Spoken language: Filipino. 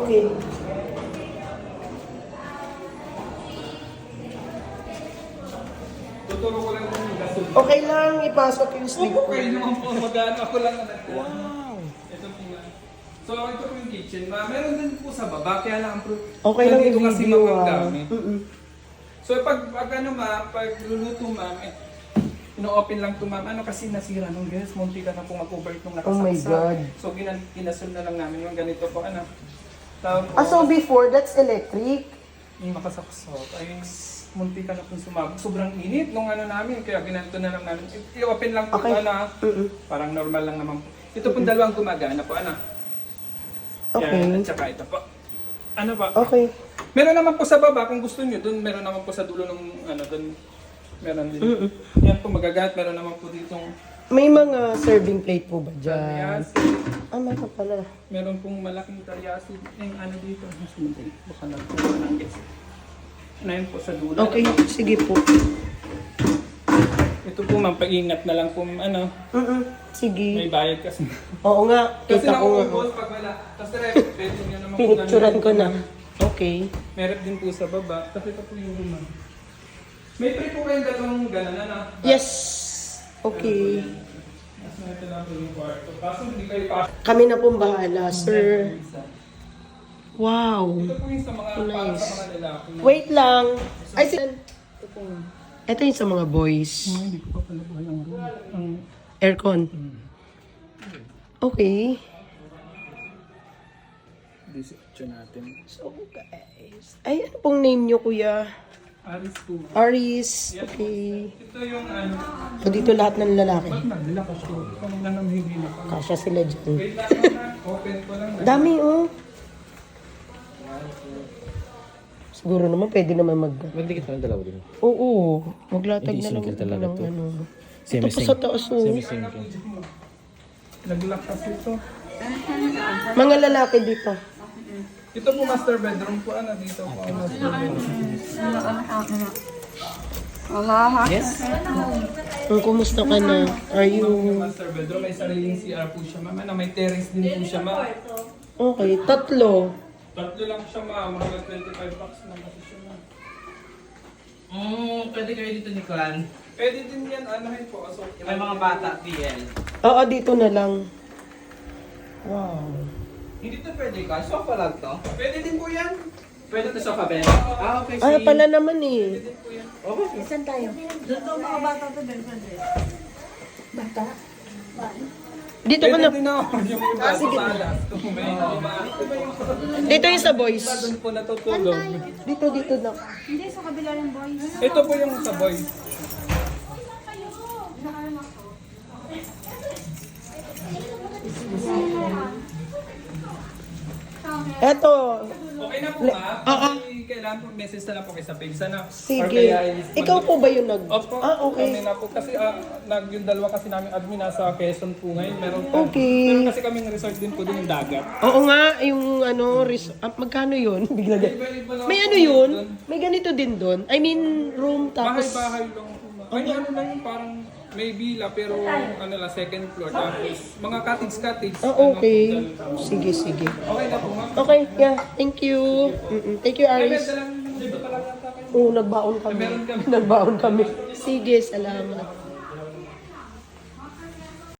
Okay. Tuturo ko lang yung gasol. Okay lang, ipasok yung Opo, slipper. kayo naman po. Mag-ano ako lang. Wow. Ito po nga. So, ito po yung kitchen. Meron din po sa baba, kaya lang ang Okay lang nandito yung kasi video, mga ah. gamit. So, pag ano pag luluto ma'am, ino-open lang to ma'am. Ano kasi nasira nung guys, munti ka na po mag-overt nung nakasaksa. Oh my God. So, ginasol na lang namin yung ganito po, ano. Tapos, So before, that's electric? yung makasaksok, ay munti ka na po sumabog. Sobrang init nung ano namin, kaya ginanto na lang namin. I-open lang po Okay. ito, ano. Parang normal lang naman po. Ito pong dalawang gumagana po, ano. Okay. Yan, at saka ito po. Ano ba? Okay. Meron naman po sa baba kung gusto niyo doon, meron naman po sa dulo ng ano doon. Meron din. Yan po magagamit, meron naman po ditong May mga serving plate po ba dyan? talyasi. Meron pala. Meron pong malaking talyasi. Yung ano dito, mas munti. Baka na po ng guess. Ano yun po sa dulo. Okay, sige po. Ito po ma'am, pag-ingat na lang po ano. Sige. May bayad kasi. Oo nga, Kasi kita ko nga. nakukumbos pag wala. Kasi pwede nyo naman po Pinicturan ko na. ganun. Okay. Meron din po sa baba. Kasi ito po yung room ma'am. May free po kayong dalawang ganan ano. Yes. Okay. Mas ito lang po yung kwarto. Kaso hindi kayo pa. Kami na pong bahala, sir. Wow. Ito po yung sa mga para Nice. sa mga lalaki. Wait lang. Ay, ito yung sa mga boys. Hindi ko pa pala buhay ang room. Ang Aircon. Okay. disipcho natin. So, guys. Ay, ano pong name nyo, kuya? Aris po. Aris. Okay. Ito yung ano. So, dito lahat ng lalaki. Ba't nagdala ka siya? Kung lang naman hindi na ka. Kasya sila dyan. Wait lang na. Open ko lang. Dami, oh. Siguro naman, pwede naman Magdikit pa ng dalawa din. Oo. Maglatag Hindi na lang single talaga ng to. ano. Ito pa Semi-sink. sa taas, oh. Semi-sink. Naglock kasi ito. Mga lalaki dito. Ito po master bedroom po. Ano dito po ang master bedroom. Yes? Kumusta ka na? Are Yung you... master bedroom. May sariling CR po siya ma'am. Ano, may terrace din po siya ma'am. Okay, tatlo. Tatlo lang siya ma'am. Mga 25 bucks lang kasi siya ma'am. Pwede kayo dito ni Clan. Pwede din yan. Anahin po. So, May mga bata, TL. Oo, dito na lang. Wow. Hindi to pwede ka. Sofa lang to. Pwede din po yan. Pwede to sofa, Ben. Okay. Ah, pala naman eh. Okay. Saan tayo? Doon daw mga bata to, Ben. Bata? Dito ka Pwede na. din ako. Yung iba sa talas. Kung may Dito yung sa boys. doon po natutulog. Dito na. Hindi, sa kabila ng boys. Ito po yung sa boys. Eto. Okay na po ma'am. Kasi kailangan po message na lang po kayo sa page. Sana. Or Sige. kaya Ikaw po ba yung nag... Opo. Okay. Kami na po. Kasi yung dalawa kasi namin admin nasa Quezon po ngayon. Meron po. Okay. Meron kasi kaming resort din po din yung dagat. Oo nga, yung ano, magkano yun? Bigla Iba-iba lang May po ano yun? doon. May ganito din doon? I mean, room tapos... Bahay-bahay lang po ma'am. May ano lang yung parang may villa pero ano lang second floor. Tapos mga cottage. Ah, okay. Sige, sige. Okay na po ma'am. Okay, yeah. Thank you. Thank you, Ay, Aris. meron lang dito pa lang yata kayo. Oo, nagbaon kami. Meron kami. Nagbaon kami. Sige, salamat.